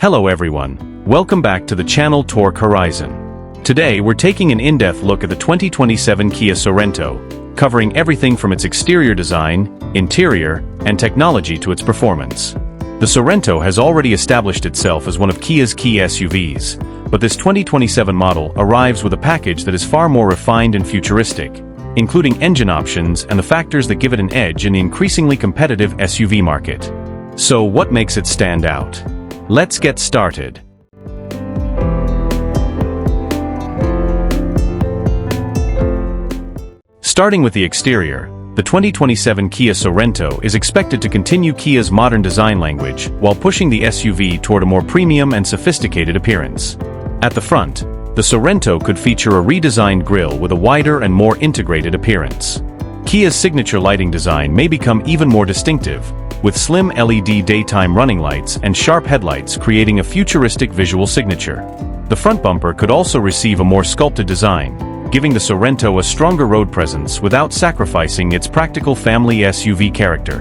Hello everyone, welcome back to the channel Torque Horizon. Today we're taking an in-depth look at the 2027 Kia Sorento, covering everything from its exterior design, interior, and technology to its performance. The Sorento has already established itself as one of Kia's key SUVs, but this 2027 model arrives with a package that is far more refined and futuristic, including engine options and the factors that give it an edge in the increasingly competitive SUV market. So what makes it stand out? Let's get started. Starting with the exterior, the 2027 Kia Sorento is expected to continue Kia's modern design language while pushing the SUV toward a more premium and sophisticated appearance. At the front, the Sorento could feature a redesigned grille with a wider and more integrated appearance. Kia's signature lighting design may become even more distinctive, with slim LED daytime running lights and sharp headlights creating a futuristic visual signature. The front bumper could also receive a more sculpted design, giving the Sorento a stronger road presence without sacrificing its practical family SUV character.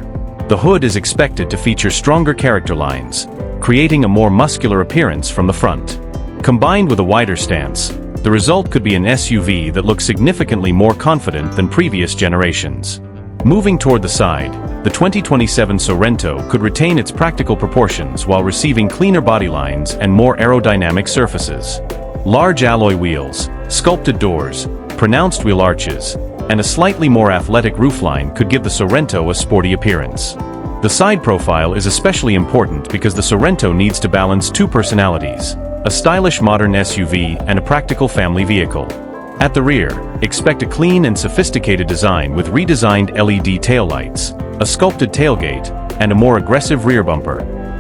The hood is expected to feature stronger character lines, creating a more muscular appearance from the front. Combined with a wider stance, the result could be an SUV that looks significantly more confident than previous generations. Moving toward the side, the 2027 Sorento could retain its practical proportions while receiving cleaner body lines and more aerodynamic surfaces. Large alloy wheels, sculpted doors, pronounced wheel arches, and a slightly more athletic roofline could give the Sorento a sporty appearance. The side profile is especially important because the Sorento needs to balance two personalities: a stylish modern SUV and a practical family vehicle. At the rear, expect a clean and sophisticated design with redesigned LED taillights, a sculpted tailgate, and a more aggressive rear bumper.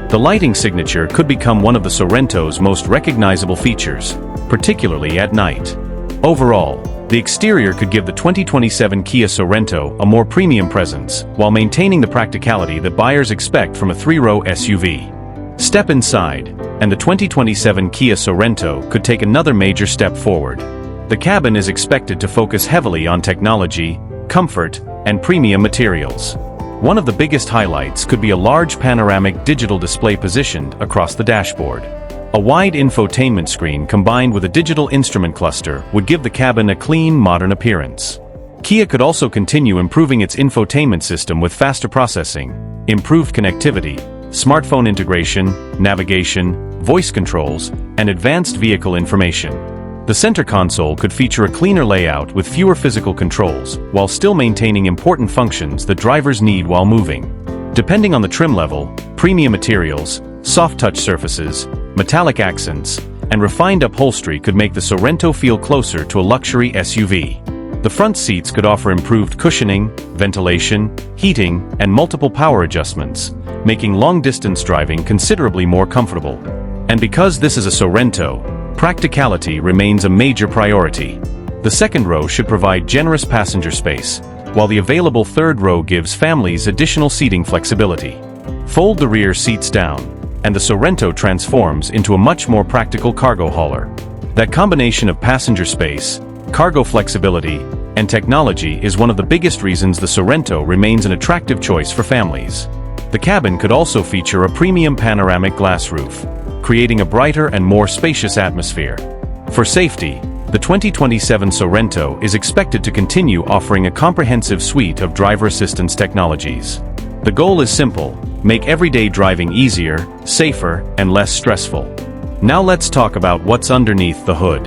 The lighting signature could become one of the Sorento's most recognizable features, particularly at night. Overall, the exterior could give the 2027 Kia Sorento a more premium presence, while maintaining the practicality that buyers expect from a three-row SUV. Step inside, and the 2027 Kia Sorento could take another major step forward. The cabin is expected to focus heavily on technology, comfort, and premium materials. One of the biggest highlights could be a large panoramic digital display positioned across the dashboard. A wide infotainment screen combined with a digital instrument cluster would give the cabin a clean, modern appearance. Kia could also continue improving its infotainment system with faster processing, improved connectivity, smartphone integration, navigation, voice controls, and advanced vehicle information. The center console could feature a cleaner layout with fewer physical controls, while still maintaining important functions that drivers need while moving. Depending on the trim level, premium materials, soft touch surfaces, metallic accents, and refined upholstery could make the Sorento feel closer to a luxury SUV. The front seats could offer improved cushioning, ventilation, heating, and multiple power adjustments, making long-distance driving considerably more comfortable. And because this is a Sorento, practicality remains a major priority. The second row should provide generous passenger space, while the available third row gives families additional seating flexibility. Fold the rear seats down, and the Sorento transforms into a much more practical cargo hauler. That combination of passenger space, cargo flexibility, and technology is one of the biggest reasons the Sorento remains an attractive choice for families. The cabin could also feature a premium panoramic glass roof, creating a brighter and more spacious atmosphere. For safety, the 2027 Sorento is expected to continue offering a comprehensive suite of driver assistance technologies. The goal is simple: make everyday driving easier, safer, and less stressful. Now let's talk about what's underneath the hood.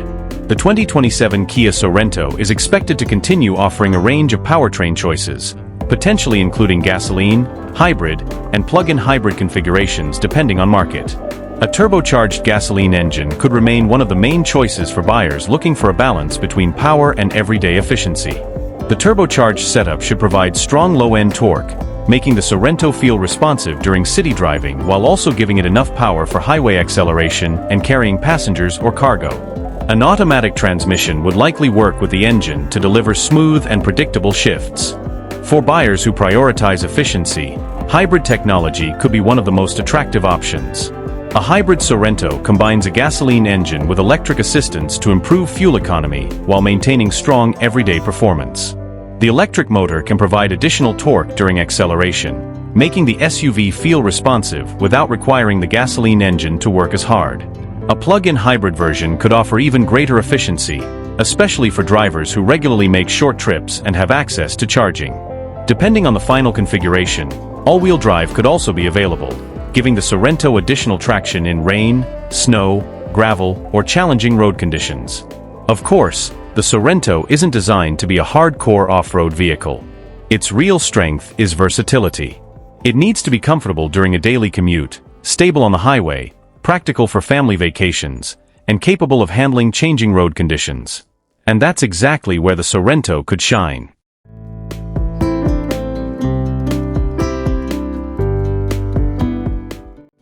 The 2027 Kia Sorento is expected to continue offering a range of powertrain choices, potentially including gasoline, hybrid, and plug-in hybrid configurations depending on market. A turbocharged gasoline engine could remain one of the main choices for buyers looking for a balance between power and everyday efficiency. The turbocharged setup should provide strong low-end torque, making the Sorento feel responsive during city driving while also giving it enough power for highway acceleration and carrying passengers or cargo. An automatic transmission would likely work with the engine to deliver smooth and predictable shifts. For buyers who prioritize efficiency, hybrid technology could be one of the most attractive options. A hybrid Sorento combines a gasoline engine with electric assistance to improve fuel economy while maintaining strong everyday performance. The electric motor can provide additional torque during acceleration, making the SUV feel responsive without requiring the gasoline engine to work as hard. A plug-in hybrid version could offer even greater efficiency, especially for drivers who regularly make short trips and have access to charging. Depending on the final configuration, all-wheel drive could also be available, giving the Sorento additional traction in rain, snow, gravel, or challenging road conditions. Of course, the Sorento isn't designed to be a hardcore off-road vehicle. Its real strength is versatility. It needs to be comfortable during a daily commute, stable on the highway, practical for family vacations, and capable of handling changing road conditions. And that's exactly where the Sorento could shine.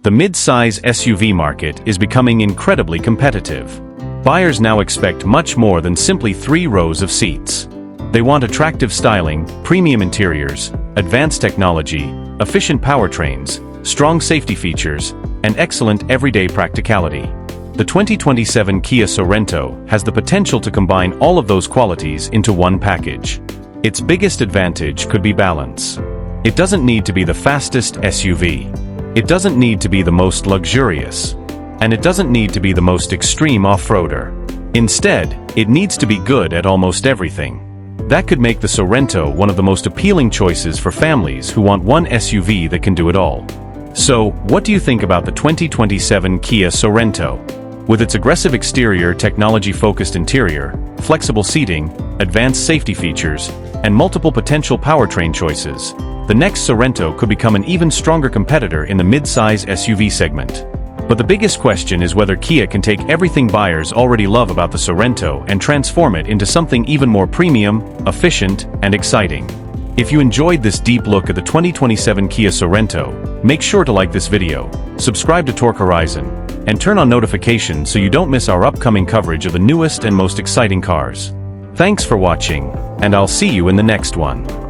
The mid-size SUV market is becoming incredibly competitive. Buyers now expect much more than simply 3 rows of seats. They want attractive styling, premium interiors, advanced technology, efficient powertrains, strong safety features, and excellent everyday practicality. The 2027 Kia Sorento has the potential to combine all of those qualities into one package. Its biggest advantage could be balance. It doesn't need to be the fastest SUV. It doesn't need to be the most luxurious. And it doesn't need to be the most extreme off-roader. Instead, it needs to be good at almost everything. That could make the Sorento one of the most appealing choices for families who want one SUV that can do it all. So, what do you think about the 2027 Kia Sorento? With its aggressive exterior, technology-focused interior, flexible seating, advanced safety features, and multiple potential powertrain choices, the next Sorento could become an even stronger competitor in the mid-size SUV segment. But the biggest question is whether Kia can take everything buyers already love about the Sorento and transform it into something even more premium, efficient, and exciting. If you enjoyed this deep look at the 2027 Kia Sorento, make sure to like this video, subscribe to Torque Horizon, and turn on notifications so you don't miss our upcoming coverage of the newest and most exciting cars. Thanks for watching, and I'll see you in the next one.